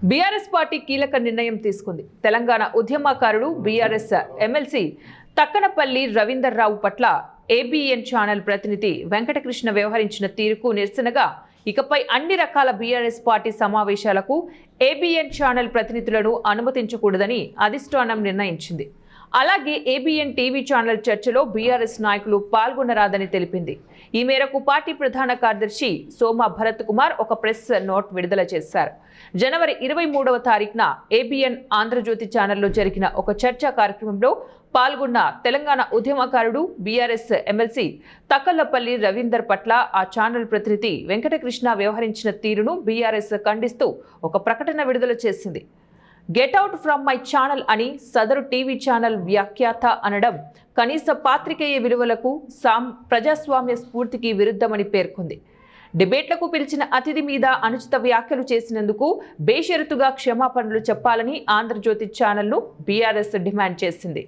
BRS party కీలక నిర్ణయం తీసుకుంది. తెలంగాణ ఉద్యమకారుడు బీఆర్ఎస్ ఎమ్మెల్సీ తక్కనపల్లి రవీందర్రావు పట్ల ఏబీఎన్ ఛానల్ ప్రతినిధి వెంకటకృష్ణ వ్యవహరించిన తీరుకు నిరసనగా ఇకపై అన్ని రకాల బీఆర్ఎస్ పార్టీ సమావేశాలకు ఏబీఎన్ ఛానల్ ప్రతినిధులను అనుమతించకూడదని అధిష్టానం నిర్ణయించింది. అలాగే ఏబీఎన్ టీవీ ఛానల్ చర్చలో బీఆర్ఎస్ నాయకులు పాల్గొనరాదని తెలిపింది. ఈ మేరకు పార్టీ ప్రధాన కార్యదర్శి సోమ భరత్ కుమార్ ఒక ప్రెస్ నోట్ విడుదల చేశారు. జనవరి 23వ తారీఖున ఏబీఎన్ ఆంధ్రజ్యోతి ఛానల్లో జరిగిన ఒక చర్చా కార్యక్రమంలో పాల్గొన్న తెలంగాణ ఉద్యమకారుడు బీఆర్ఎస్ ఎమ్మెల్సీ తక్కలపల్లి రవీందర్ పట్ల ఆ ఛానల్ ప్రతినిధి వెంకటకృష్ణ వ్యవహరించిన తీరును బీఆర్ఎస్ ఖండిస్తూ ఒక ప్రకటన విడుదల చేసింది. Get out from my channel అని సదరు టీవీ ఛానల్ వ్యాఖ్యాత అనడం కనీస పాత్రికేయ విలువలకు ప్రజాస్వామ్య స్ఫూర్తికి విరుద్ధమని పేర్కొంది. డిబేట్లకు పిలిచిన అతిథి మీద అనుచిత వ్యాఖ్యలు చేసినందుకు బేషరతుగా క్షమాపణలు చెప్పాలని ఆంధ్రజ్యోతి ఛానల్ను బీఆర్ఎస్ డిమాండ్ చేసింది.